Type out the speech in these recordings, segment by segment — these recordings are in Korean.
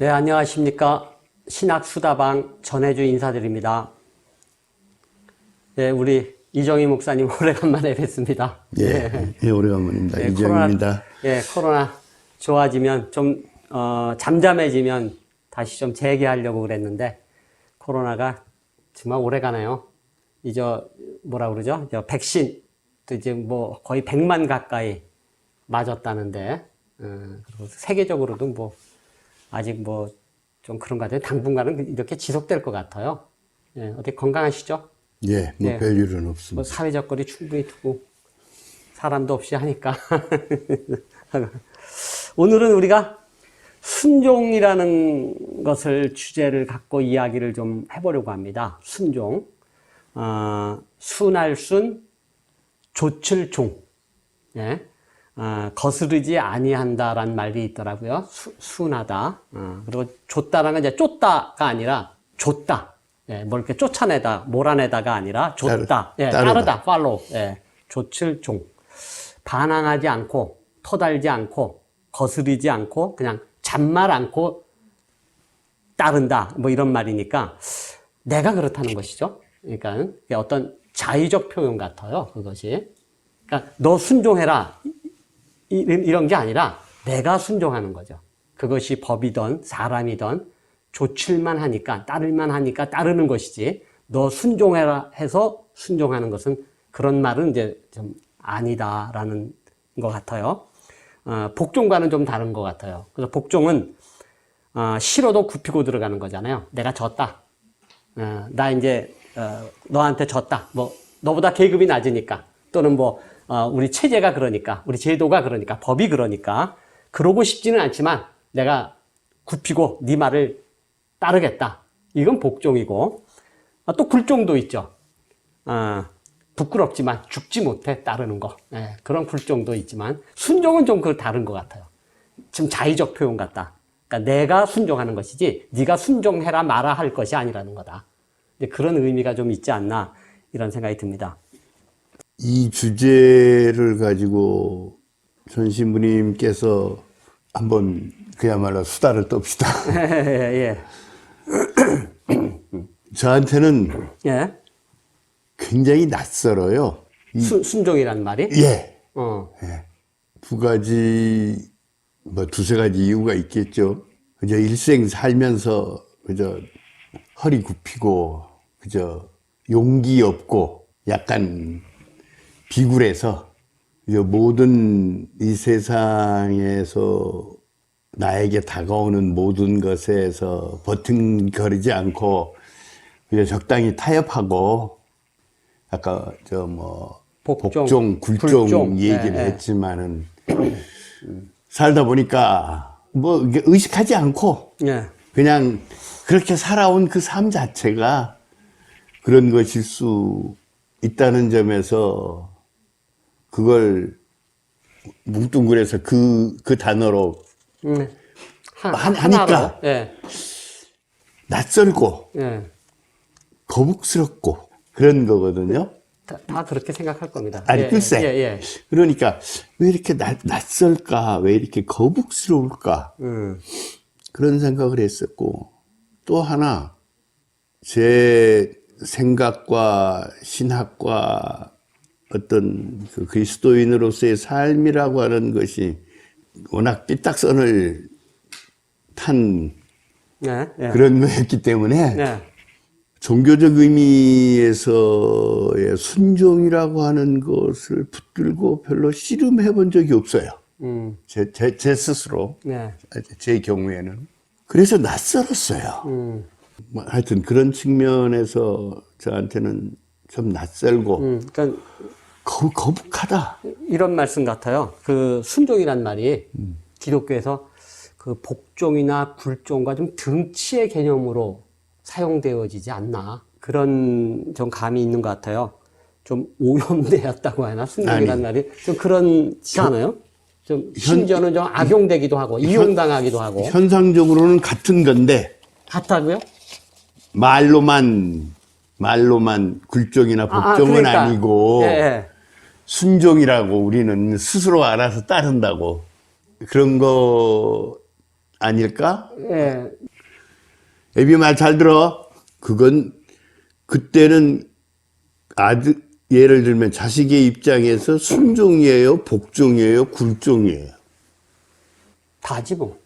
네, 안녕하십니까. 신학수다방 전해주 인사드립니다. 네, 우리 이정희 목사님 오래간만에 뵙습니다. 예, 예, 오래간만입니다. 네, 이정희입니다. 코로나 좋아지면 좀, 잠잠해지면 다시 좀 재개하려고 그랬는데, 코로나가 정말 오래가네요. 이제, 뭐라 그러죠? 백신, 또 이제 뭐 거의 100만 가까이 맞았다는데, 그리고 세계적으로도 뭐, 아직 뭐, 좀 그런 것 같아요. 당분간은 이렇게 지속될 것 같아요. 예, 어떻게 건강하시죠? 예, 뭐 별일은 없습니다. 뭐 사회적 거리 충분히 두고, 사람도 없이 하니까. 오늘은 우리가 순종이라는 것을 주제를 갖고 이야기를 좀 해보려고 합니다. 순종. 순할 순, 조칠 종. 예. 거스르지 아니한다라는 말이 있더라고요. 순하다. 그리고 줬다라는 건 이제 쫓다가 아니라 줬다. 예, 뭐 이렇게 쫓아내다, 몰아내다가 아니라 줬다. 예, 따르다, 팔로우. 예, 조칠 종. 반항하지 않고, 터달지 않고, 거스르지 않고, 그냥 잔말 않고 따른다. 뭐 이런 말이니까 내가 그렇다는 것이죠. 그러니까 어떤 자의적 표현 같아요. 그것이. 그러니까 너 순종해라. 이런 게 아니라 내가 순종하는 거죠. 그것이 법이든 사람이든 조칠만 하니까 따를만 하니까 따르는 것이지 너 순종해라 해서 순종하는 것은 그런 말은 이제 좀 아니다라는 것 같아요. 복종과는 좀 다른 것 같아요. 그래서 복종은 싫어도 굽히고 들어가는 거잖아요. 내가 졌다. 나 이제 너한테 졌다. 뭐 너보다 계급이 낮으니까 또는 뭐 우리 체제가 그러니까, 우리 제도가 그러니까, 법이 그러니까, 그러고 싶지는 않지만 내가 굽히고 네 말을 따르겠다. 이건 복종이고, 또 굴종도 있죠. 부끄럽지만 죽지 못해 따르는 거. 네, 그런 굴종도 있지만, 순종은 좀 그 다른 것 같아요. 지금 자의적 표현 같다. 그러니까 내가 순종하는 것이지, 네가 순종해라 마라 할 것이 아니라는 거다. 그런 의미가 좀 있지 않나, 이런 생각이 듭니다. 이 주제를 가지고 전 신부님께서 한번 그야말로 수다를 떱시다. 예. 저한테는 예. 굉장히 낯설어요. 순종이란 말이? 예. 예. 두 가지, 뭐 두세 가지 이유가 있겠죠. 그저 일생 살면서 그저 허리 굽히고 그저 용기 없고 약간 비굴해서 모든 이 세상에서 나에게 다가오는 모든 것에서 버팅거리지 않고 그냥 적당히 타협하고 아까 저 뭐 복종, 굴종 얘기를 했지만은 살다 보니까 뭐 의식하지 않고 그냥 그렇게 살아온 그 삶 자체가 그런 것일 수 있다는 점에서 그걸 뭉뚱그려서 그 단어로 하니까 낯설고 거북스럽고 그런 거거든요. 다 그렇게 생각할 겁니다. 아니 글쎄. 그러니까 왜 이렇게 낯설까? 왜 이렇게 거북스러울까? 그런 생각을 했었고 또 하나 제 생각과 신학과 어떤 그 그리스도인으로서의 삶이라고 하는 것이 워낙 삐딱선을 탄 그런 거였기 때문에 종교적 의미에서의 순종이라고 하는 것을 붙들고 별로 씨름해 본 적이 없어요. 제 스스로, 제 경우에는. 그래서 낯설었어요. 하여튼 그런 측면에서 저한테는 좀 낯설고 그러니까 거북하다. 이런 말씀 같아요. 그 순종이란 말이 기독교에서 그 복종이나 굴종과 좀 등치의 개념으로 사용되어지지 않나 그런 좀 감이 있는 것 같아요. 좀 오염되었다고 하나 순종이란 말이 좀 그런지 않아요? 좀 심지어는 좀 악용되기도 하고 이용당하기도 하고 현상적으로는 같은 건데 같다고요? 말로만 굴종이나 복종은 그러니까. 아니고 순종이라고 우리는 스스로 알아서 따른다고 그런 거 아닐까? 예, 애비 말 잘 들어. 그건 그때는 아들 예를 들면 자식의 입장에서 순종이에요, 복종이에요, 굴종이에요. 다지 뭐.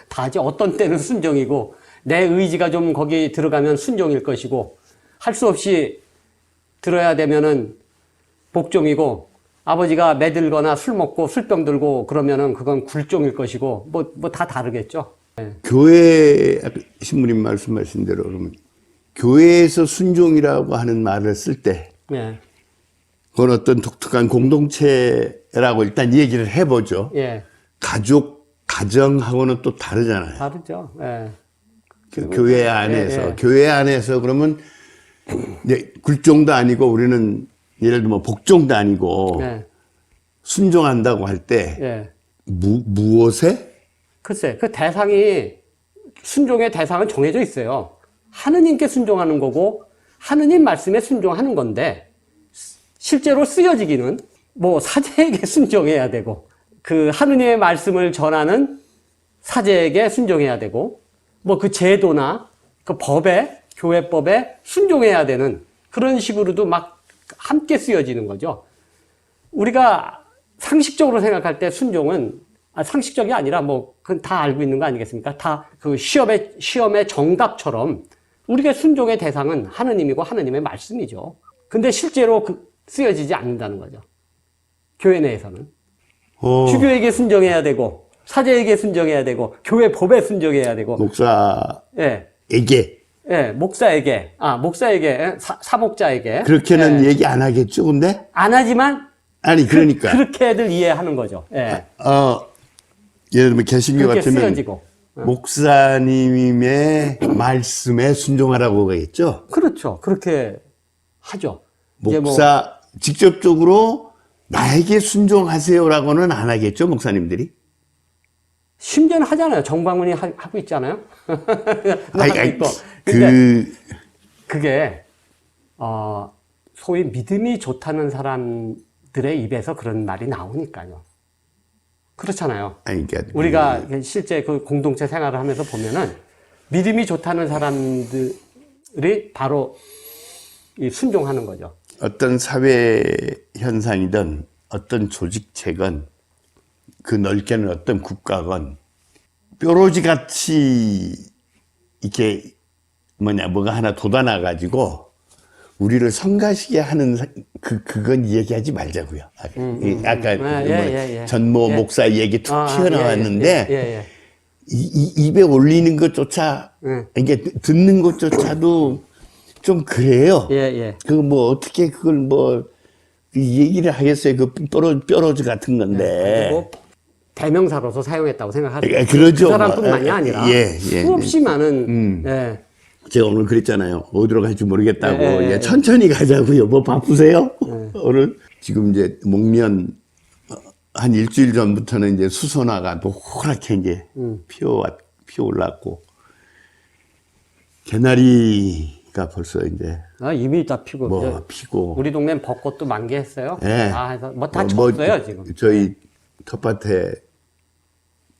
다지. 어떤 때는 순종이고 내 의지가 좀 거기 들어가면 순종일 것이고 할 수 없이 들어야 되면은 복종이고 아버지가 매들거나 술 먹고 술병 들고 그러면은 그건 굴종일 것이고 뭐 다 다르겠죠. 예. 교회 신부님 말씀하신 대로 그러면 교회에서 순종이라고 하는 말을 쓸 때 예. 그건 어떤 독특한 공동체라고 일단 얘기를 해보죠. 예. 가정하고는 또 다르잖아요. 다르죠. 예. 교회 안에서. 예, 예. 교회 안에서 그러면 이제 굴종도 아니고 우리는 예를 들면 복종도 아니고 예. 순종한다고 할 때 예. 무엇에? 글쎄, 그 대상이, 순종의 대상은 정해져 있어요. 하느님께 순종하는 거고, 하느님 말씀에 순종하는 건데, 실제로 쓰여지기는 뭐 사제에게 순종해야 되고, 그 하느님의 말씀을 전하는 사제에게 순종해야 되고, 뭐 그 제도나 그 법에, 교회법에 순종해야 되는 그런 식으로도 막 함께 쓰여지는 거죠. 우리가 상식적으로 생각할 때 순종은 상식적이 아니라 뭐 그건 다 알고 있는 거 아니겠습니까? 다 그 시험의 정답처럼 우리가 순종의 대상은 하느님이고 하느님의 말씀이죠. 근데 실제로 쓰여지지 않는다는 거죠. 교회 내에서는. 주교에게 순종해야 되고 사제에게 순종해야 되고 교회 법에 순종해야 되고 목사에게 예, 목사에게 사목자에게 그렇게는 얘기 안 하겠죠, 근데? 안 하지만 아니 그러니까 그렇게들 이해하는 거죠. 예. 예를 들면 개신교 그렇게 같으면 쓰여지고. 목사님의 말씀에 순종하라고 하겠죠. 그렇죠. 그렇게 하죠. 이제 목사 직접적으로 나에게 순종하세요라고는 안 하겠죠, 목사님들이. 심지어는 하잖아요. 정방문이 하고 있잖아요. 하고 있고. 그게 소위 믿음이 좋다는 사람들의 입에서 그런 말이 나오니까요. 그렇잖아요. 그러니까 우리가 실제 그 공동체 생활을 하면서 보면은 믿음이 좋다는 사람들이 바로 순종하는 거죠. 어떤 사회 현상이든 어떤 조직체건 그 넓게는 어떤 국가건 뾰루지 같이 이렇게 뭐가 하나 돋아나 가지고 우리를 성가시게 하는 그건 얘기하지 말자고요. 아까 전모 목사 얘기 툭 튀어나왔는데 입에 올리는 것조차 이게 듣는 것조차도 좀 그래요. 그 뭐 어떻게 그걸 뭐 얘기를 하겠어요. 그 뾰루지 같은 건데. 그리고 대명사로서 사용했다고 생각하죠. 그러죠. 그 사람뿐만이 아니라 수없이 많은. 제가 오늘 그랬잖아요. 어디로 갈지 모르겠다고. 천천히 가자고요. 뭐 바쁘세요? 오늘 지금 이제 목련 한 일주일 전부터는 이제 수선화가 노랗게 이제 피어 올랐고 개나리가 벌써 이제 이미 다 피고 피고 우리 동네는 벚꽃도 만개했어요. 네. 해서 뭐 다 쳤어요 지금. 저희 텃밭에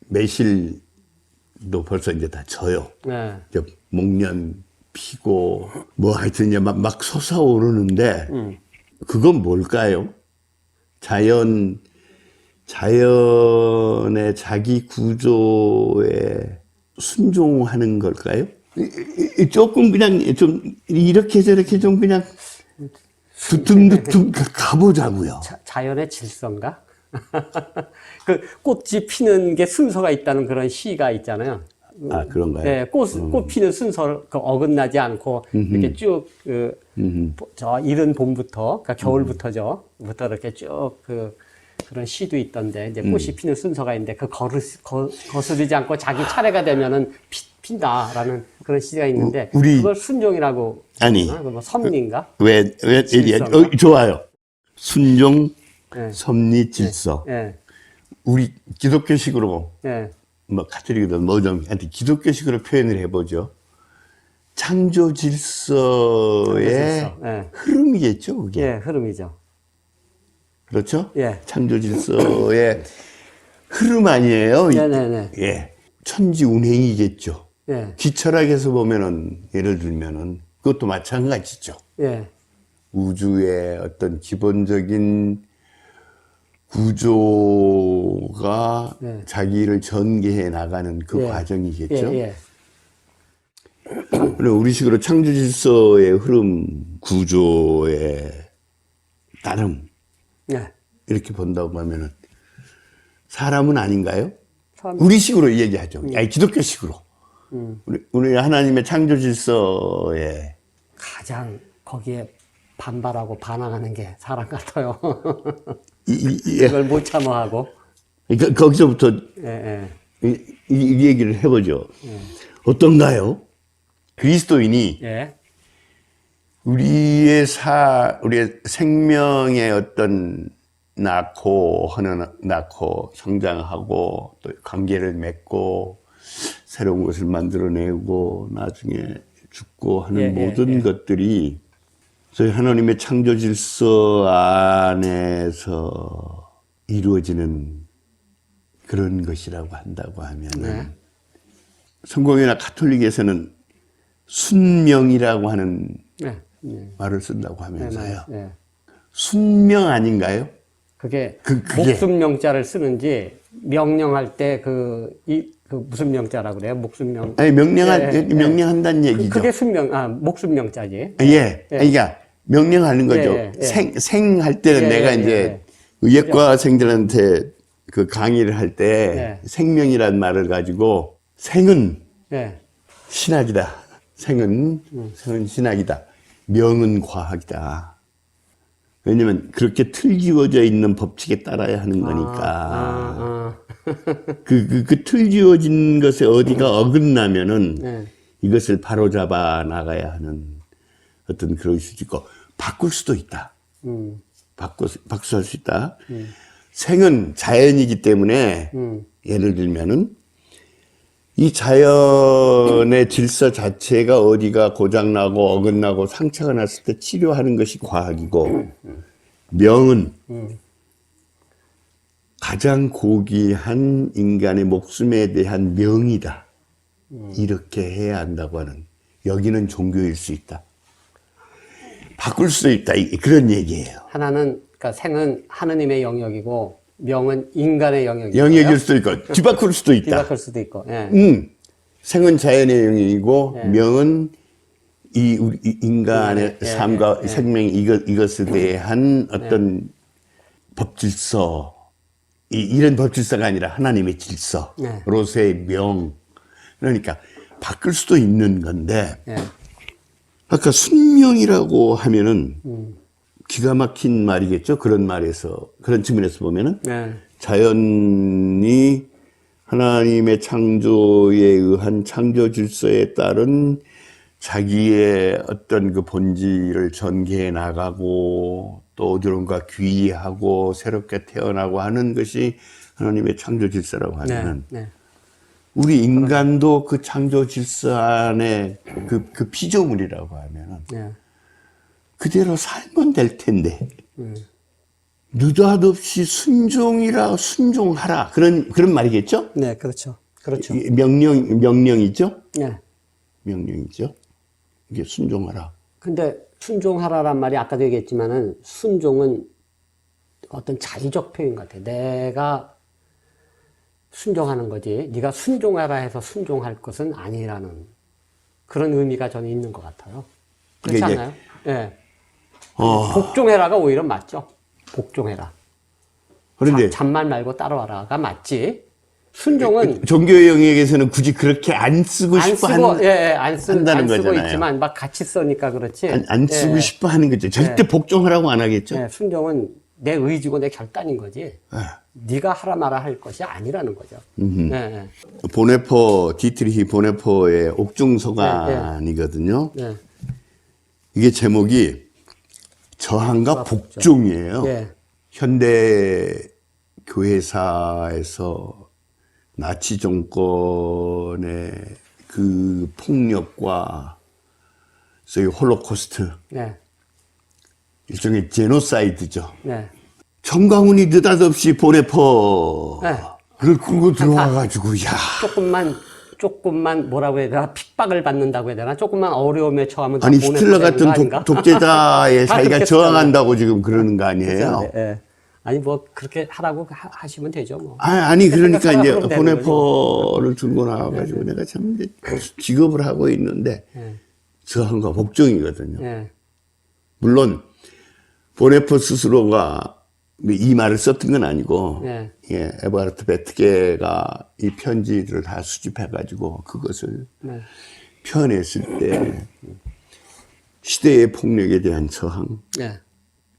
매실도 벌써 이제 다 져요. 네. 이제 목련 피고 뭐 하여튼 이제 막 솟아오르는데 그건 뭘까요? 자연의 자기 구조에 순종하는 걸까요? 조금 그냥 좀 이렇게 저렇게 좀 그냥 두툼 가보자고요. 자연의 질서인가? 그 꽃이 피는 게 순서가 있다는 그런 시가 있잖아요. 그런가요? 네, 꽃 피는 순서 어긋나지 않고 이렇게 쭉 저 이른 봄부터, 그러니까 겨울부터부터 이렇게 쭉 그런 시도 있던데 이제 꽃이 피는 순서가 있는데 거스르지 않고 자기 차례가 되면은 핀다라는 그런 시가 있는데 그걸 순종이라고 뭐 섭리인가? 왜 좋아요. 순종, 섭리, 질서. 우리 기독교식으로 뭐 가톨릭이든 뭐든 기독교식으로 표현을 해보죠. 창조 질서의 흐름이겠죠, 그게. 예, 흐름이죠. 그렇죠? 창조 질서의 흐름 아니에요? 네네네. 예. 천지운행이겠죠. 예, 기철학에서 보면은 예를 들면은 그것도 마찬가지죠. 예, 우주의 어떤 기본적인 구조가 네. 자기를 전개해 나가는 그 예. 과정이겠죠. 예, 예. 그리고 우리식으로 창조 질서의 흐름, 구조의 따름 예. 이렇게 본다고 하면은 사람은 아닌가요? 사람- 우리식으로 얘기하죠. 아니, 기독교식으로. 우리 하나님의 창조 질서에 가장 거기에 반발하고 반항하는 게 사람 같아요. 예. 이걸 못 참아하고. 그러니까 거기서부터 예, 이 얘기를 해보죠. 어떤가요? 그리스도인이 예. 우리의 생명의 어떤 낳고 성장하고 또 관계를 맺고 새로운 것을 만들어내고 나중에 죽고 하는 예, 모든 것들이 저희 하나님의 창조 질서 안에서 이루어지는 그런 것이라고 한다고 하면은 네. 성공이나 가톨릭에서는 순명이라고 하는 네. 네. 말을 쓴다고 하면서요. 네. 순명 아닌가요? 그게 그게. 목숨 명자를 쓰는지 명령할 때 그 무슨 명자라고 그래요? 목숨 명. 아니, 명령할 때 예, 예. 명령한다는 얘기죠. 그게 목숨 명자지. 예. 그러니까 명령하는 거죠. 예, 예. 생할 때는 예, 내가 예, 이제 예. 의예과생들한테 그 강의를 할 때 예. 생명이란 말을 가지고 생은 예. 신학이다. 생은 신학이다. 명은 과학이다. 왜냐면 그렇게 틀지어져 있는 법칙에 따라야 하는 거니까. 그 틀지어진 것에 어디가 어긋나면은 네. 이것을 바로잡아 나가야 하는 어떤 그런 수도 있고, 바꿀 수도 있다. 박수할 수 있다. 생은 자연이기 때문에 예를 들면은 이 자연의 질서 자체가 어디가 고장나고 어긋나고 상처가 났을 때 치료하는 것이 과학이고, 명은 가장 고귀한 인간의 목숨에 대한 명이다. 이렇게 해야 한다고 하는, 여기는 종교일 수 있다. 바꿀 수도 있다. 그런 얘기예요. 하나는 그러니까 생은 하느님의 영역이고 명은 인간의 영역이고. 영역일 수도 있고, 뒤바꿀 수도 있다. 뒤바꿀 수도 있고. 예. 생은 자연의 영역이고, 예. 명은 우리 인간의 예, 삶과 생명, 이것에 대한 어떤 법질서, 이런 법질서가 아니라 하나님의 질서로서의 명. 그러니까 바꿀 수도 있는 건데, 예. 아까 순명이라고 하면은 기가 막힌 말이겠죠. 그런 말에서, 그런 측면에서 보면은 예. 자연이 하나님의 창조에 의한 창조 질서에 따른 자기의 어떤 그 본질을 전개해 나가고 또 어디론가 귀하고 새롭게 태어나고 하는 것이 하나님의 창조 질서라고 하면은 네. 우리 인간도 그 창조 질서 안에 그 피조물이라고 하면은 네. 그대로 살면 될 텐데 느닷없이 순종하라 그런 말이겠죠? 네, 그렇죠. 그렇죠. 명령이죠? 네. 명령이죠. 이게 순종하라. 근데 순종하라란 말이 아까도 얘기했지만은 순종은 어떤 자의적 표현 같아. 내가 순종하는 거지. 네가 순종하라 해서 순종할 것은 아니라는 그런 의미가 저는 있는 것 같아요. 그렇지 이게 않나요? 예. 복종해라가 오히려 맞죠. 복종해라. 그런데 잔말 말고 따라와라가 맞지. 순종은 종교의 영역에서는 굳이 그렇게 안 쓰고 안 싶어 쓰고 한다는 안 쓰고 거잖아요. 있지만 막 같이 쓰니까 그렇지. 안 쓰고 예, 싶어 하는 거죠. 절대 복종하라고 안 하겠죠. 예, 순종은 내 의지고 내 결단인 거지. 네가 하라 마라 할 것이 아니라는 거죠. 예, 예. 디트리히 보네포의 옥중서관이거든요. 예. 이게 제목이 저항과 복종이에요. 예. 현대 교회사에서 나치 정권의 그 폭력과 소위 홀로코스트, 네. 일종의 제노사이드죠. 네. 정광훈이 느닷없이 보네포 네. 그걸 끌고 들어와가지고, 야. 조금만 뭐라고 해야 되나 핍박을 받는다고 해야 되나 조금만 어려움에 처하면 아니, 보내도 히틀러 되는 거 같은 아닌가? 독재자의 다 자기가 그렇게 저항한다고 지금 그러는 거 아니에요? 예. 아니 뭐 그렇게 하라고 하시면 되죠 뭐. 아니, 그러니까 이제 그럼 되는 보네포를 들고 나와가지고 내가 참 이제 직업을 하고 있는데 저항과 복종이거든요. 예. 물론 보네포 스스로가 이 말을 썼던 건 아니고 예. 예, 에버하르트 베트게가 이 편지들을 다 수집해가지고 그것을 네. 표현했을 때 시대의 폭력에 대한 저항, 예.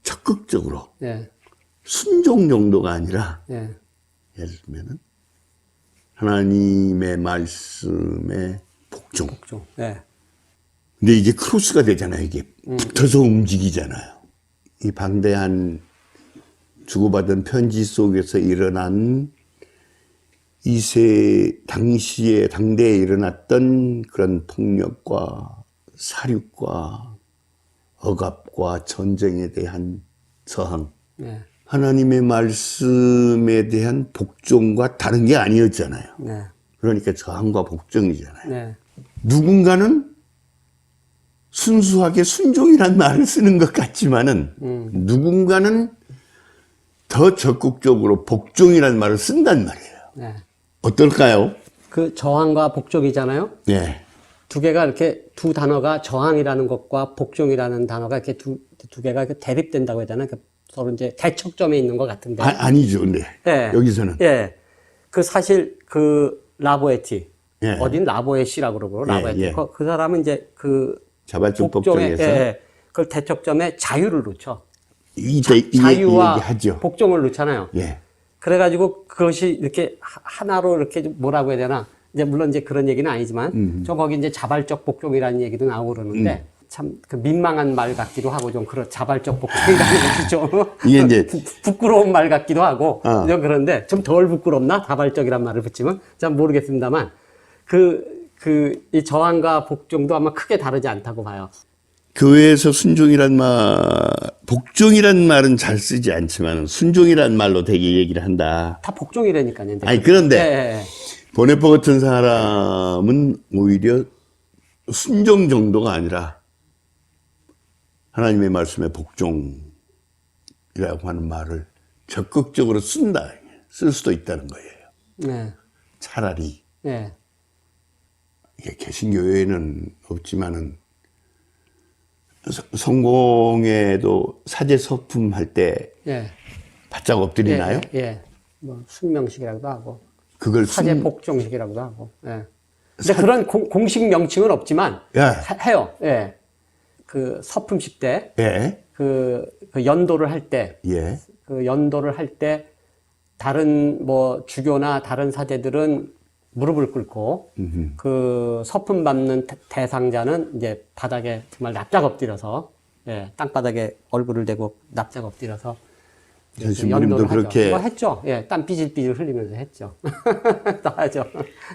적극적으로 예. 순종 정도가 아니라 예. 예를 들면은 하나님의 말씀에 복종. 좀. 예. 근데 이게 크로스가 되잖아요. 이게 붙어서 움직이잖아요. 이 방대한 주고받은 편지 속에서 일어난 당시에 당대에 일어났던 그런 폭력과 사륙과 억압과 전쟁에 대한 저항. 예. 하나님의 말씀에 대한 복종과 다른 게 아니었잖아요. 네. 그러니까 저항과 복종이잖아요. 네. 누군가는 순수하게 순종이란 말을 쓰는 것 같지만은 누군가는 더 적극적으로 복종이란 말을 쓴단 말이에요. 네. 어떨까요? 그 저항과 복종이잖아요. 네. 두 개가 이렇게 두 단어가 저항이라는 것과 복종이라는 단어가 이렇게 두 개가 이렇게 대립된다고 해야 되나? 서로 이제 대척점에 있는 것 같은데. 아니죠, 근데. 예. 여기서는. 예. 그 사실 그 라보에티. 예. 어딘 라보에시라고 그러고 라보에티. 예. 그 사람은 이제 그 자발적 복종에, 복종에서 예. 그걸 대척점에 자유를 놓죠. 이 자유와 얘기하죠. 복종을 놓잖아요. 예. 그래가지고 그것이 이렇게 하나로 이렇게 뭐라고 해야 되나. 이제 물론 이제 그런 얘기는 아니지만 좀 거기 이제 자발적 복종이라는 얘기도 나오고 그러는데 참 그 민망한 말 같기도 하고 좀 그런 자발적 복종이라는 것이 좀 이게 이제 부끄러운 말 같기도 하고 좀 그런데 좀 덜 부끄럽나 자발적이란 말을 붙이면 잘 모르겠습니다만 이 저항과 복종도 아마 크게 다르지 않다고 봐요. 교회에서 순종이란 복종이란 말은 잘 쓰지 않지만 순종이란 말로 되게 얘기를 한다. 다 복종이라니까요. 아니 그런데 예. 보네포 같은 사람은 오히려 순종 정도가 아니라 하나님의 말씀에 복종이라고 하는 말을 적극적으로 쓸 수도 있다는 거예요. 네. 차라리 네. 이게 개신교회에는 없지만은 성공에도 사제 서품 할 때 예. 바짝 엎드리나요? 예. 뭐 숙명식이라고도 하고 그걸 사제 복종식이라고도 하고. 예. 근데 그런 공식 명칭은 없지만 해요. 예. 그 서품식 때 예. 그 연도를 할 때 예. 그 연도를 할 때 다른 뭐 주교나 다른 사제들은 무릎을 꿇고 그 서품 받는 대상자는 이제 바닥에 정말 납작 엎드려서 땅바닥에 얼굴을 대고 납작 엎드려서 전신부님도 그렇게 뭐 했죠. 예, 땀 삐질삐질 흘리면서 했죠. 다 하죠.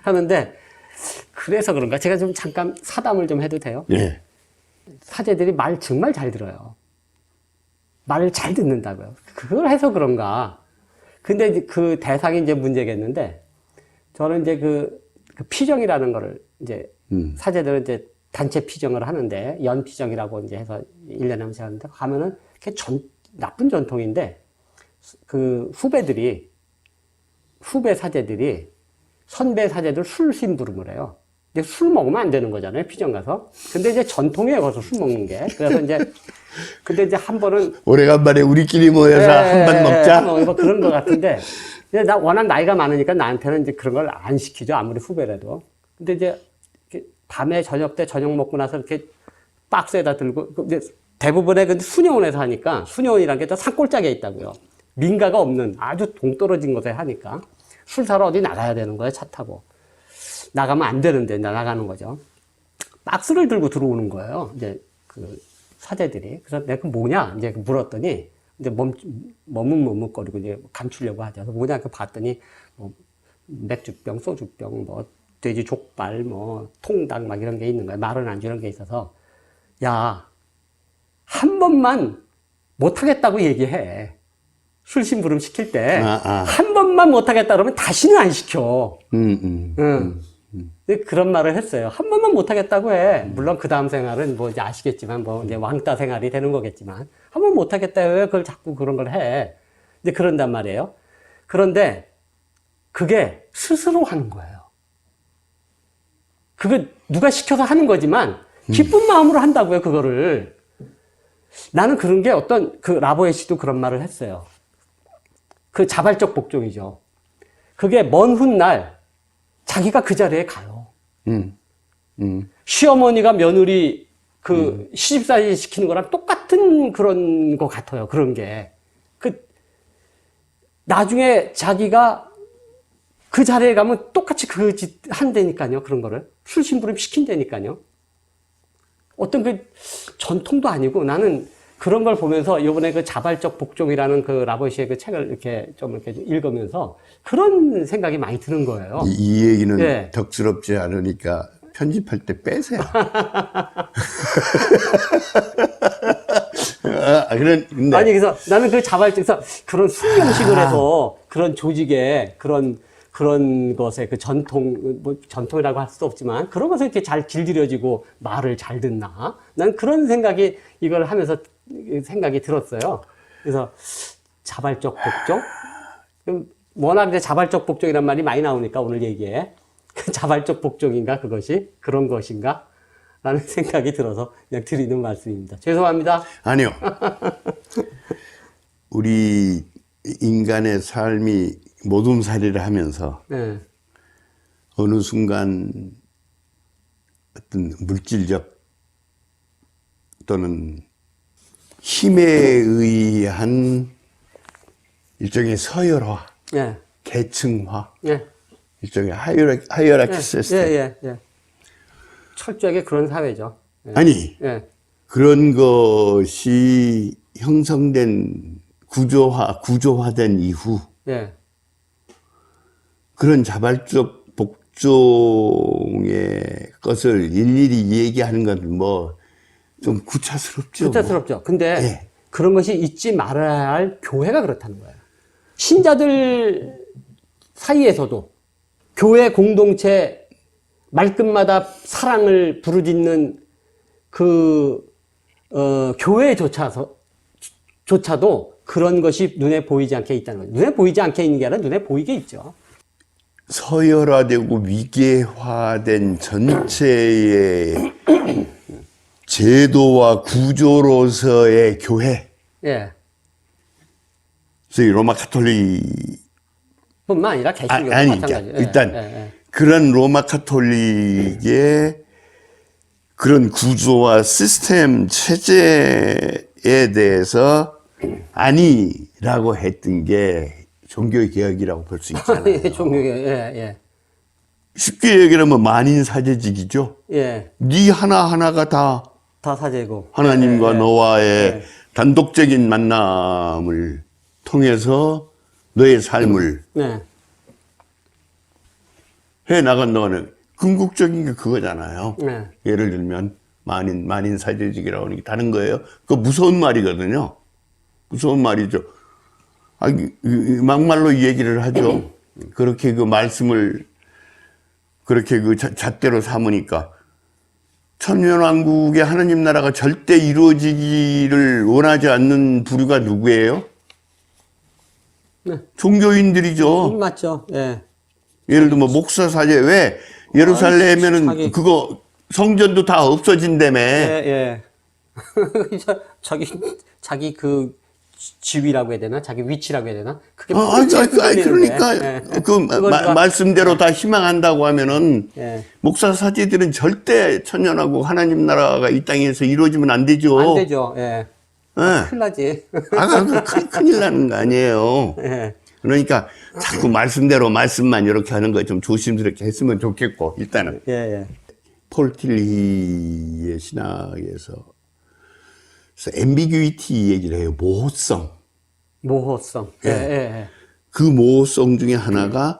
하는데 그래서 그런가 제가 좀 잠깐 사담을 좀 해도 돼요? 예. 사제들이 말 정말 잘 들어요. 말을 잘 듣는다고요. 그걸 해서 그런가. 근데 이제 그 대상이 이제 문제겠는데, 저는 이제 그 피정이라는 거를 이제 사제들은 이제 단체 피정을 하는데, 연피정이라고 이제 해서 1년에 한 번씩 하는데, 가면은 그게 나쁜 전통인데, 그 후배 사제들이 선배 사제들 술 심부름을 해요. 근데 술 먹으면 안 되는 거잖아요, 피정 가서. 근데 이제 전통이에요, 거기서 술 먹는 게. 그래서 근데 이제 한 번은. 오래간만에 우리끼리 모여서 한 번 먹자? 뭐 그런 것 같은데. 근데 나 워낙 나이가 많으니까 나한테는 이제 그런 걸 안 시키죠, 아무리 후배라도. 근데 이제 밤에 저녁 때 저녁 먹고 나서 이렇게 박스에다 들고, 이제 대부분의 그 수녀원에서 하니까, 수녀원이라는 게 다 산골짜기에 있다고요. 민가가 없는 아주 동떨어진 곳에 하니까. 술 사러 어디 나가야 되는 거예요, 차 타고. 나가면 안 되는데 나가는 거죠. 박스를 들고 들어오는 거예요. 이제 그 사제들이. 그래서 내가 그 뭐냐 이제 물었더니 이제 머뭇머뭇거리고 이제 감추려고 하죠. 그래서 뭐냐 그 봤더니 뭐 맥주병, 소주병, 뭐 돼지 족발, 뭐 통닭 막 이런 게 있는 거예요. 마른 안주 이런 게 있어서 야, 한 번만 못 하겠다고 얘기해. 술심부름 시킬 때 아, 아. 한 번만 못하겠다 그러면 다시는 안 시켜. 응. 근데 그런 말을 했어요. 한 번만 못하겠다고 해. 물론 그 다음 생활은 뭐 이제 아시겠지만 뭐 이제 왕따 생활이 되는 거겠지만 한 번 못하겠다 왜 그걸 자꾸 그런 걸 해. 이제 그런단 말이에요. 그런데 그게 스스로 하는 거예요. 그거 누가 시켜서 하는 거지만 기쁜 마음으로 한다고요, 그거를. 나는 그런 게 어떤 그 라보에 씨도 그런 말을 했어요. 그 자발적 복종이죠. 그게 먼 훗날 자기가 그 자리에 가요. 시어머니가 며느리 그 시집살이 시키는 거랑 똑같은 그런 거 같아요. 그런 게. 그 나중에 자기가 그 자리에 가면 똑같이 그 짓 한다니까요. 그런 거를. 술심부름 시킨다니까요. 어떤 그 전통도 아니고 나는 그런 걸 보면서 이번에 그 자발적 복종이라는 그 라보시의 그 책을 이렇게 좀 이렇게 읽으면서 그런 생각이 많이 드는 거예요. 이 얘기는 예. 덕스럽지 않으니까 편집할 때 빼세요. 근데 아니, 그래서 나는 그 자발적에서 그런 숙명식을 해서 그런 조직에 그런 것에 그 뭐 전통이라고 할 수도 없지만 그런 것에 이렇게 잘 길들여지고 말을 잘 듣나? 난 그런 생각이 이걸 하면서 생각이 들었어요. 그래서 자발적 복종? 워낙 이제 자발적 복종이란 말이 많이 나오니까 오늘 얘기에 자발적 복종인가 그것이? 그런 것인가? 라는 생각이 들어서 그냥 드리는 말씀입니다. 죄송합니다. 아니요. 우리 인간의 삶이 모둠살이를 하면서 네. 어느 순간 어떤 물질적 또는 힘에 의한 일종의 서열화, 예. 계층화, 예. 일종의 하이어라키 시스템. 예. 철저하게 그런 사회죠. 예. 아니, 예. 그런 것이 형성된 구조화된 이후 예. 그런 자발적 복종의 것을 일일이 얘기하는 건 뭐 좀 구차스럽죠. 구차스럽죠. 근데 예. 그런 것이 잊지 말아야 할 교회가 그렇다는 거예요. 신자들 사이에서도 교회 공동체 말끝마다 사랑을 부르짖는 교회조차도 그런 것이 눈에 보이지 않게 있다는 거예요. 눈에 보이지 않게 있는 게 아니라 눈에 보이게 있죠. 서열화되고 위계화된 전체의 제도와 구조로서의 교회. 예. 그래서 로마 가톨릭 뿐만 아니라 개신교도 아니, 마찬가지예요. 예, 일단 예. 그런 로마 가톨릭의 그런 구조와 시스템 체제에 대해서 아니라고 했던 게 종교 개혁이라고 볼 수 있잖아요. 종교계, 예. 쉽게 얘기하면 만인 사제직이죠. 예. 네 하나하나가 다 다 사제고. 하나님과 예. 너와의 단독적인 만남을 통해서 너의 삶을 네. 해 나간다는 궁극적인 게 그거잖아요. 네. 예를 들면 만인 사제직이라고 하는 게 다른 거예요. 그거 무서운 말이거든요. 무서운 말이죠. 막말로 이 얘기를 하죠. 그렇게 그 말씀을 그렇게 그 잣대로 삼으니까 천년왕국의 하나님 나라가 절대 이루어지기를 원하지 않는 부류가 누구예요? 네. 종교인들이죠. 맞죠. 예. 예를 들면 목사 사제 왜 예루살렘에는 그거 성전도 다 없어진다며. 예. 자기 그 지위라고 해야 되나? 자기 위치라고 해야 되나? 그게 그러니까 말씀대로 다 희망한다고 하면은 예. 목사 사제들은 절대 천년하고 하나님 나라가 이 땅에서 이루어지면 안 되죠. 안 되죠. 예. 큰일 나지. 큰일 나는 거 아니에요. 예. 그러니까 자꾸 말씀만 이렇게 하는 거 좀 조심스럽게 했으면 좋겠고 일단은 예. 폴 틸리의 신학에서 ambiguity 얘기를 해요. 모호성. 예. 그 모호성 중에 하나가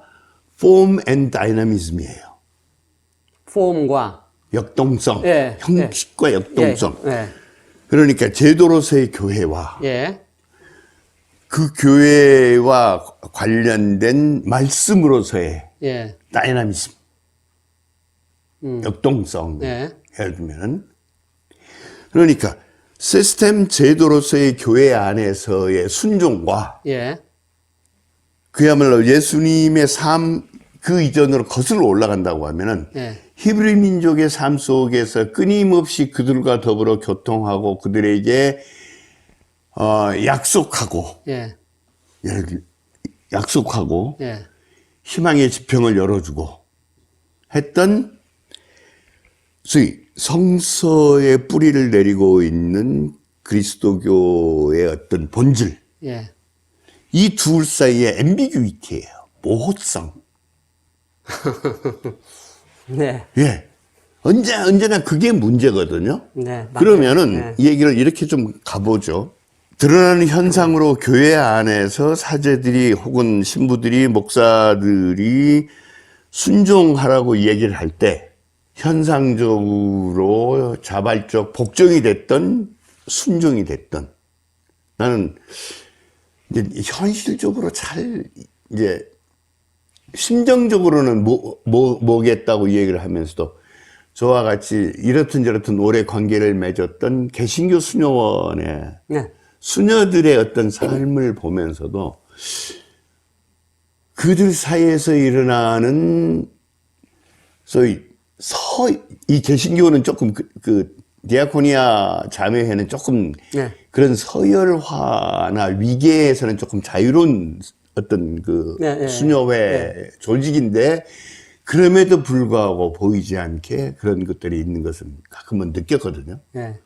form and dynamism이에요. 폼과 역동성, 예. 형식과 역동성. 예. 그러니까 제도로서의 교회와 예. 그 교회와 관련된 말씀으로서의 예. 다이나미즘, 역동성, 예. 예를 들면은. 그러니까 시스템 제도로서의 교회 안에서의 순종과 예. 그야말로 예수님의 삶 그 이전으로 거슬러 올라간다고 하면은 예. 히브리 민족의 삶 속에서 끊임없이 그들과 더불어 교통하고 그들에게 약속하고 예. 예를 들어 약속하고 예. 희망의 지평을 열어주고 했던 소위 성서의 뿌리를 내리고 있는 그리스도교의 어떤 본질, 예. 이 둘 사이의 앰비규이티예요. 모호성. 네. 예. 언제나 그게 문제거든요. 네. 맞아요. 그러면은 네. 이 얘기를 이렇게 좀 가보죠. 드러나는 현상으로 교회 안에서 사제들이 혹은 신부들이 목사들이 순종하라고 얘기를 할 때 현상적으로 자발적 복종이 됐던 순종이 됐던 나는 이제 현실적으로 잘 이제 심정적으로는 뭐겠다고 얘기를 하면서도 저와 같이 이렇든 저렇든 오래 관계를 맺었던 개신교 수녀원의 네. 수녀들의 어떤 삶을 보면서도 그들 사이에서 일어나는 소위 이 개신교는 조금 그 디아코니아 자매회는 조금 네. 그런 서열화나 위계에서는 조금 자유로운 어떤 그 네, 네, 수녀회 조직인데 그럼에도 불구하고 보이지 않게 그런 것들이 있는 것은 가끔은 느꼈거든요. 네.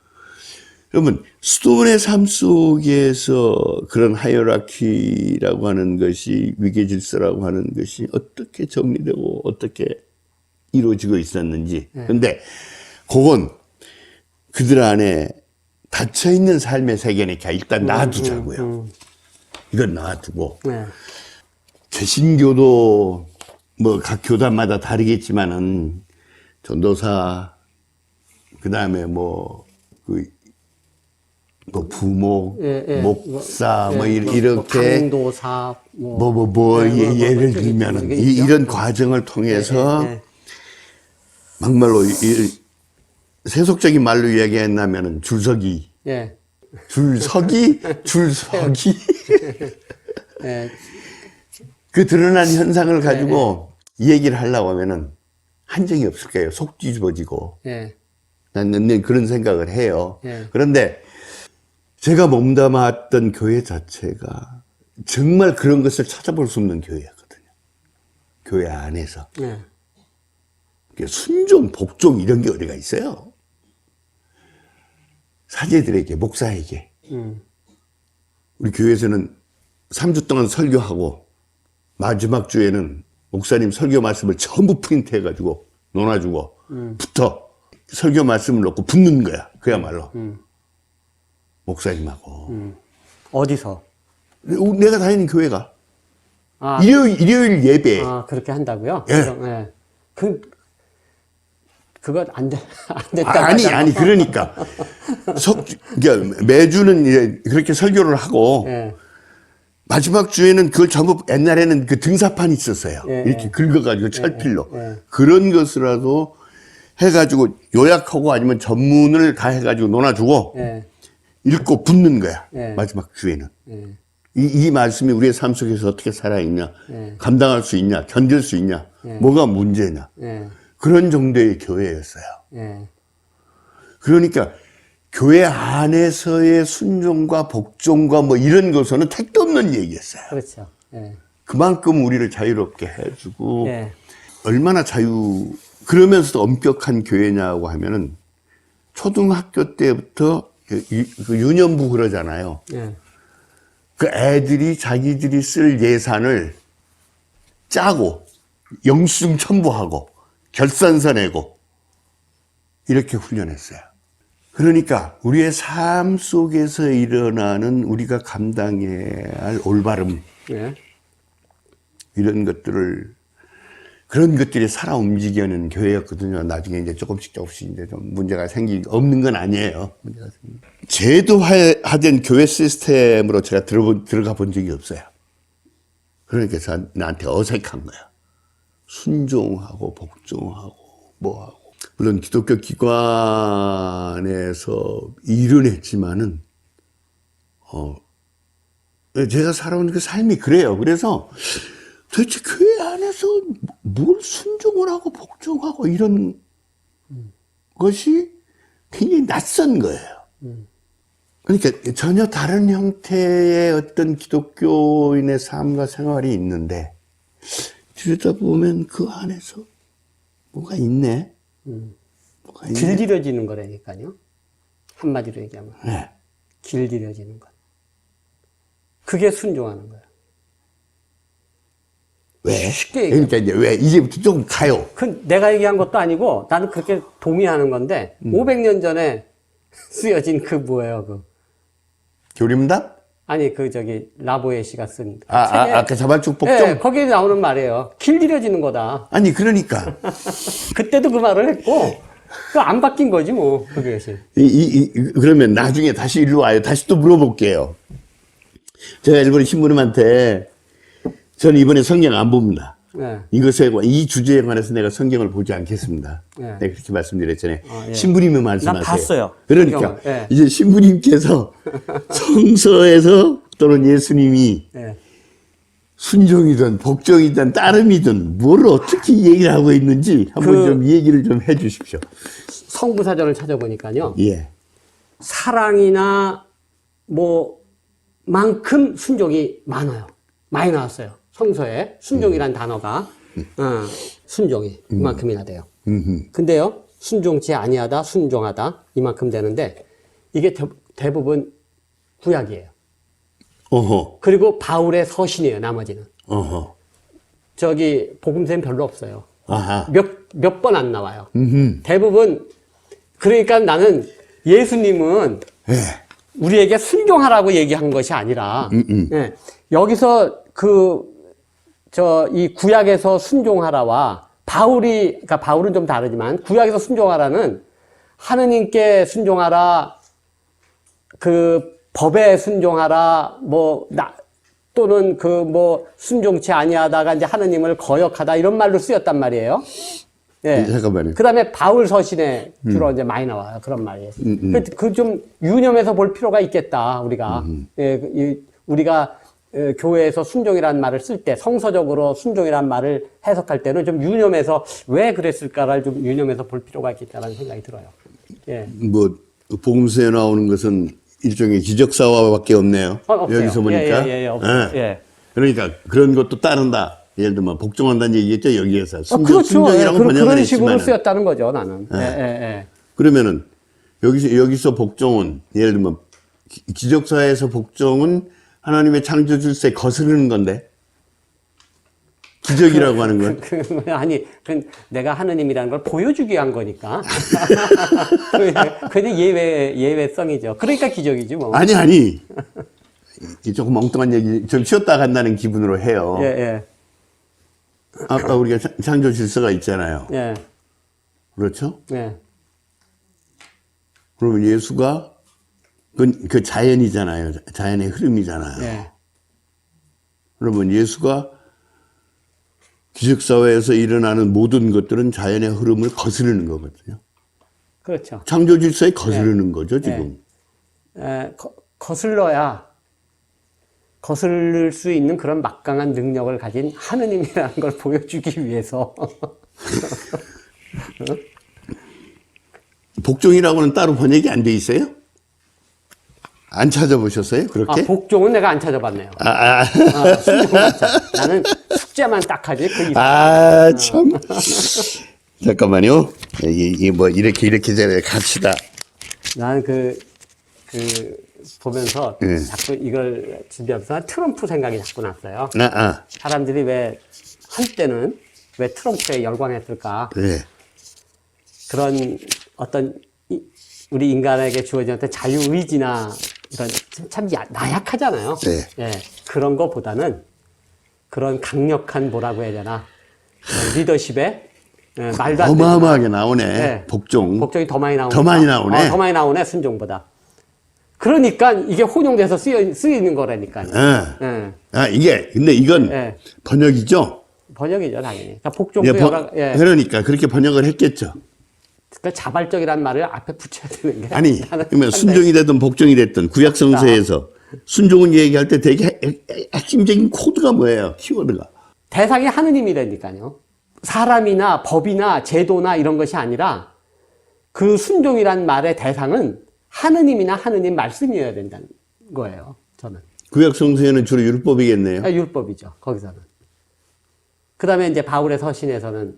여러분, 수도원의 삶 속에서 그런 하이어라키라고 하는 것이, 위계 질서라고 하는 것이 어떻게 정리되고 어떻게 이루어지고 있었는지. 근데 그건 그들 안에 닫혀있는 삶의 세계니까 일단 놔두자고요. 이건 놔두고. 네. 개신교도 뭐 각 교단마다 다르겠지만은 전도사, 그 다음에 부모, 목사, 이렇게. 강도사, 예를 들면은, 이런 과정을 통해서, 막말로, 세속적인 말로 이야기한다면은, 줄서기. 예. 줄서기? 예. 그 드러난 현상을 가지고 이 얘기를 하려고 하면은, 한정이 없을 거예요. 속 뒤집어지고. 예. 나는 그런 생각을 해요. 예. 그런데, 제가 몸담았던 교회 자체가 정말 그런 것을 찾아볼 수 없는 교회였거든요. 교회 안에서. 예. 순종, 복종 이런 게 어디가 있어요. 사제들에게, 목사에게. 우리 교회에서는 3주 동안 설교하고 마지막 주에는 목사님 설교 말씀을 전부 프린트해가지고 논아주고 붙어 설교 말씀을 놓고 붙는 거야. 그야말로. 목사님하고. 어디서? 내가 다니는 교회가. 아, 일요일 예배. 아, 그렇게 한다고요? 예. 예. 그거 안 됐다고. 아니, 그러니까. 그러니까 매주는 이제 그렇게 설교를 하고, 예. 마지막 주에는 그걸 전부 옛날에는 그 등사판이 있었어요. 예, 이렇게 긁어가지고 철필로. 예. 그런 것이라도 해가지고 요약하고 아니면 전문을 다 해가지고 논아주고, 예. 읽고 붙는 거야. 예. 마지막 주에는. 예. 이 말씀이 우리의 삶 속에서 어떻게 살아있냐, 감당할 수 있냐, 견딜 수 있냐, 뭐가 문제냐. 예. 그런 정도의 교회였어요. 예. 그러니까 교회 안에서의 순종과 복종과 이런 것은 택도 없는 얘기였어요. 그렇죠. 예. 그만큼 우리를 자유롭게 해주고 예. 얼마나 그러면서도 엄격한 교회냐고 하면은 초등학교 때부터 그 유년부 그러잖아요. 예. 그 애들이 자기들이 쓸 예산을 짜고 영수증 첨부하고 결산서 내고 이렇게 훈련했어요. 그러니까 우리의 삶 속에서 일어나는 우리가 감당해야 할 올바름 예. 이런 것들을 그런 것들이 살아 움직이는 교회였거든요. 나중에 이제 조금씩 이제 좀 문제가 없는 건 아니에요. 문제가 제도화된 교회 시스템으로 제가 들어가 본 적이 없어요. 그러니까 나한테 어색한 거야. 순종하고 복종하고 뭐하고. 물론 기독교 기관에서 일은 했지만은 제가 살아온 그 삶이 그래요. 그래서 도대체 교회 안에서 뭘 순종을 하고 복종하고 이런 것이 굉장히 낯선 거예요. 그러니까 전혀 다른 형태의 어떤 기독교인의 삶과 생활이 있는데 들여다보면 그 안에서 뭐가 있네. 뭐가 있네. 길들여지는 거라니까요. 한마디로 얘기하면. 네. 길들여지는 것. 그게 순종하는 거예요. 왜? 쉽게 얘기하면. 그러니까 이제 왜? 이제부터 조금 가요. 내가 얘기한 것도 아니고 나는 그렇게 동의하는 건데 500년 전에 쓰여진 그 뭐예요? 교림답? 아니 라보에 씨가 쓴 책에 아까 자발적 복종? 네, 거기에 나오는 말이에요. 길들여지는 거다. 아니 그러니까 그때도 그 말을 했고 안 바뀐 거지 뭐 그것이. 그러면 나중에 다시 일로 와요. 다시 또 물어볼게요. 제가 일본의 신부님한테 저는 이번에 성경 안 봅니다. 네. 이 주제에 관해서 내가 성경을 보지 않겠습니다. 네. 내가 그렇게 말씀드렸잖아요. 예. 신부님이 말씀하세요. 난 봤어요. 그러니까 성경을. 예. 이제 신부님께서 성서에서 또는 예수님이 네. 순종이든 복종이든 따름이든 뭘 어떻게 얘기를 하고 있는지 한번 좀 얘기를 좀 해주십시오. 성부사전을 찾아보니까요. 예. 사랑이나 만큼 순종이 많이 나왔어요. 성서에 순종이란 단어가 순종이 이만큼이나 돼요. 근데요 순종치 아니하다 순종하다 이만큼 되는데 이게 대부분 구약이에요. 어허. 그리고 바울의 서신이에요. 나머지는 어허. 복음서엔 별로 없어요. 아하. 몇 번 안 나와요. 대부분 그러니까 나는 예수님은 예. 우리에게 순종하라고 얘기한 것이 아니라 예, 여기서 이 구약에서 순종하라와 그러니까 바울은 좀 다르지만 구약에서 순종하라는 하느님께 순종하라, 그 법에 순종하라, 또는 순종치 아니하다가 이제 하느님을 거역하다 이런 말로 쓰였단 말이에요. 예. 잠깐만요. 그 다음에 바울 서신에 주로 이제 많이 나와요. 그런 말이. 그 좀 유념해서 볼 필요가 있겠다, 우리가. 예, 우리가 교회에서 순종이라는 말을 쓸 때, 성서적으로 순종이라는 말을 해석할 때는 좀 유념해서 왜 그랬을까를 좀 유념해서 볼 필요가 있겠다라는 생각이 들어요. 예. 복음서에 나오는 것은 일종의 기적사화밖에 없네요. 없어요. 여기서 보니까. 없어요. 예. 그러니까 그런 것도 따른다. 예를 들면 복종한다는 얘기겠죠. 여기에서 그렇죠. 순종이라고 번역을 그런 식으로 했지만은. 쓰였다는 거죠, 나는. 예. 그러면은 여기서 복종은 예를 들면 기적사에서 복종은 하나님의 창조 질서에 거스르는 건데 기적이라고 하는 건 내가 하느님이라는 걸 보여주기 위한 거니까. 그게 예외성이죠. 그러니까 기적이지 뭐. 아니 조금 엉뚱한 얘기 좀 쉬었다 간다는 기분으로 해요. 예. 아까 우리가 창조 질서가 있잖아요. 예. 그렇죠? 예. 그러면 예수가 그 자연이잖아요. 자연의 흐름이잖아요. 예. 그러면 예수가 기적사회에서 일어나는 모든 것들은 자연의 흐름을 거스르는 거거든요. 그렇죠. 창조 질서에 거스르는 거죠, 지금. 거슬릴 수 있는 그런 막강한 능력을 가진 하느님이라는 걸 보여주기 위해서. 복종이라고는 따로 번역이 안 돼 있어요? 안 찾아보셨어요? 그렇게? 복종은 내가 안 찾아봤네요. 나는 숙제만 딱 하지. 참. 잠깐만요. 이렇게 갑시다. 나는 보면서 자꾸 이걸 준비하면서 트럼프 생각이 자꾸 났어요. 사람들이 한때는 왜 트럼프에 열광했을까? 네. 그런 어떤 우리 인간에게 주어진 어떤 자유의지나 이런 참 나약하잖아요. 네. 예, 그런 거보다는 그런 강력한 뭐라고 해야 되나 리더십에 말도 안 되는 어마어마하게 나오네. 네. 복종이 더 많이 나오네. 더 많이 나오네. 더 많이 나오네, 순종보다. 그러니까 이게 혼용돼서 쓰이는 거라니까요. 예. 예. 아, 근데 이건 예. 번역이죠? 번역이죠, 당연히. 그러니까 복종도 예. 그러니까 그렇게 번역을 했겠죠. 그러니까 자발적이라는 말을 앞에 붙여야 되는 게. 아니, 나는 그러면 순종이 되든 복종이 됐든 구약성서에서 순종을 얘기할 때 되게 핵심적인 코드가 뭐예요? 키워드가. 대상이 하느님이라니까요. 사람이나 법이나 제도나 이런 것이 아니라 그 순종이란 말의 대상은 하느님이나 하느님 말씀이어야 된다는 거예요. 저는. 구약성서에는 주로 율법이겠네요. 율법이죠. 거기서는. 그 다음에 이제 바울의 서신에서는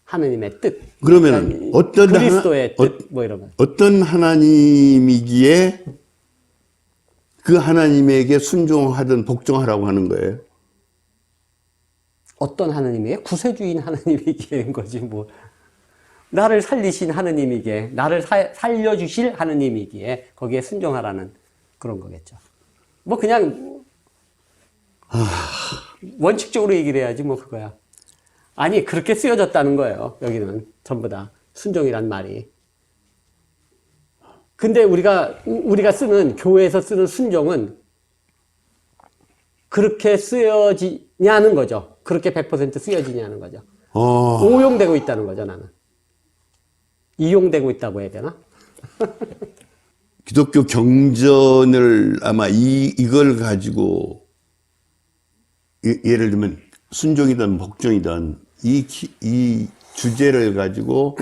하느님의 뜻. 그러면 그러니까 어떤 그리스도의 뜻 뭐 이런 거. 어떤 하나님이기에 그 하나님에게 순종하든 복종하라고 하는 거예요? 어떤 하느님이게? 구세주인 하느님이기에인 거지 뭐. 나를 살리신 하느님이기에, 나를 살려주실 하느님이기에 거기에 순종하라는 그런 거겠죠. 뭐 그냥 원칙적으로 얘기를 해야지 뭐 그거야. 아니 그렇게 쓰여졌다는 거예요. 여기는 전부 다 순종이란 말이. 근데 우리가 쓰는 교회에서 쓰는 순종은 그렇게 쓰여지냐는 거죠. 그렇게 100% 쓰여지냐는 거죠. 오용되고 있다는 거죠, 나는. 이용되고 있다고 해야 되나? 기독교 경전을 아마 이걸 가지고 예를 들면 순종이든 복종이든 이 주제를 가지고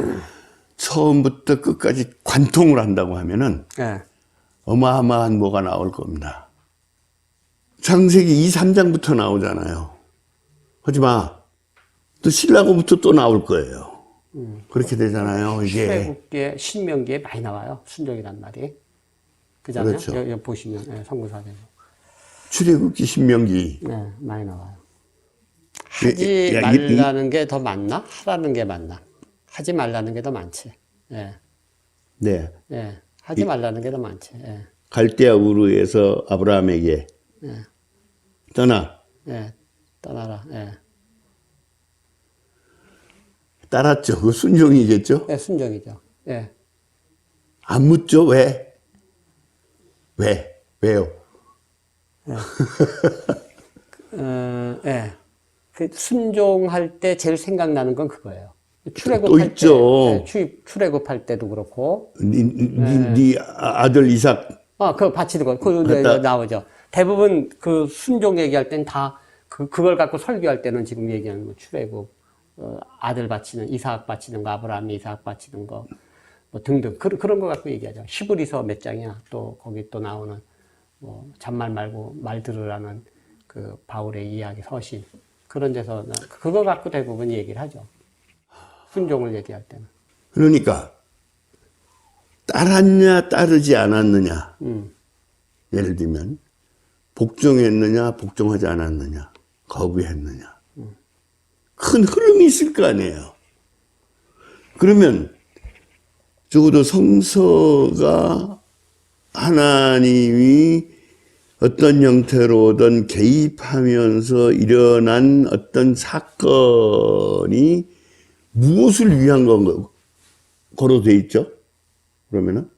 처음부터 끝까지 관통을 한다고 하면은 네. 어마어마한 뭐가 나올 겁니다. 창세기 2, 3장부터 나오잖아요. 하지마. 또 신라고부터 또 나올 거예요. 그렇게 되잖아요. 이게. 출애굽기에 신명기에 많이 나와요. 순종이란 말이. 그잖아요. 그렇죠. 여기 보시면 네, 성구사에서. 출애굽기 신명기. 네, 많이 나와요. 하지 말라는 게 더 많나? 하라는 게 많나? 하지 말라는 게 더 많지. 예. 네. 예. 하지 말라는 게 더 많지. 예. 갈대아 우르에서 아브라함에게 떠나. 예. 떠나라. 예. 따랐죠. 그 순종이겠죠? 예, 순종이죠. 예. 안 묻죠? 왜? 왜요? 예. 그 순종할 때 제일 생각나는 건 그거예요. 또 출애굽할 있죠. 때, 출애굽할 때도 그렇고. 네 아들 이삭. 그거 바치는 거. 그거 나오죠. 대부분 그 순종 얘기할 땐 다 그걸 갖고 설교할 때는 지금 얘기하는 거 출애굽, 아들 바치는, 이삭 바치는 거, 아브라함이 이삭 바치는 거, 뭐 등등. 그런 거 갖고 얘기하죠. 히브리서 몇 장이야. 또 거기 또 나오는 뭐 잔말 말고 말 들으라는 그 바울의 이야기 서신. 그런 데서 그거 갖고 대부분 얘기를 하죠. 순종을 얘기할 때는. 그러니까 따랐냐 따르지 않았느냐. 예를 들면 복종했느냐 복종하지 않았느냐. 거부했느냐. 큰 흐름이 있을 거 아니에요. 그러면 적어도 성서가 하나님이 어떤 형태로든 개입하면서 일어난 어떤 사건이 무엇을 위한 거로 돼 있죠? 그러면은?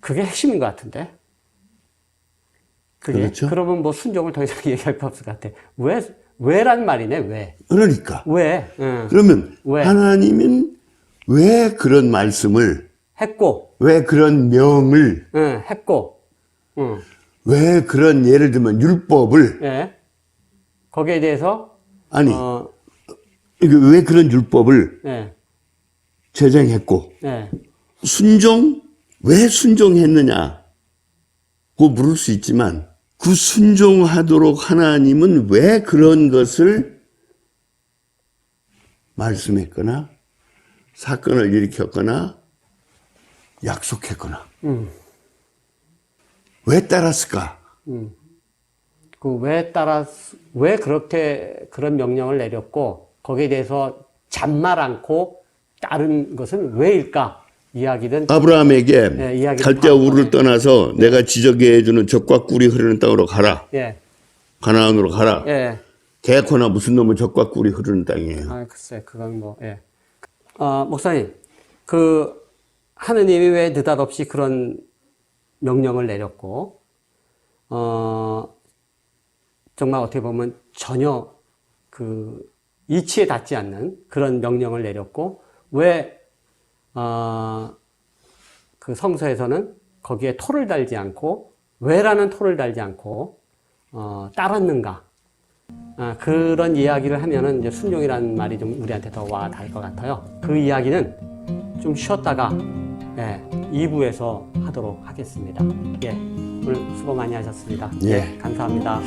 그게 핵심인 것 같은데? 그렇죠. 그러면 뭐 순종을 더 이상 얘기할 거 없을 것 같아. 왜란 말이네, 왜. 그러니까. 왜? 그러면 왜? 하나님은 왜 그런 말씀을 했고. 왜 그런 명을 했고. 왜 그런 예를 들면 율법을 예. 거기에 대해서 아니 왜 그런 율법을 예. 제정했고 예. 순종 왜 순종했느냐고 물을 수 있지만 그 순종하도록 하나님은 왜 그런 것을 말씀했거나 사건을 일으켰거나 약속했거나 왜 따랐을까? 왜 그렇게 그런 명령을 내렸고 거기에 대해서 잔말 않고 따른 것은 왜일까? 이야기는 아브라함에게 갈대아 우르를 떠나서 내가 지적해 주는 젖과 꿀이 흐르는 땅으로 가라. 예. 가나안으로 가라. 예. 개코나 무슨 놈의 젖과 꿀이 흐르는 땅이에요. 아, 글쎄, 그건 뭐, 예. 목사님, 하느님이 왜 느닷없이 그런 명령을 내렸고, 정말 어떻게 보면 전혀 이치에 닿지 않는 그런 명령을 내렸고, 왜, 그 성서에서는 거기에 토를 달지 않고, 왜라는 토를 달지 않고, 따랐는가. 그런 이야기를 하면은 이제 순종이라는 말이 좀 우리한테 더 와 닿을 것 같아요. 그 이야기는 좀 쉬었다가 2부에서 하도록 하겠습니다. 예, 오늘 수고 많이 하셨습니다. 예. 감사합니다.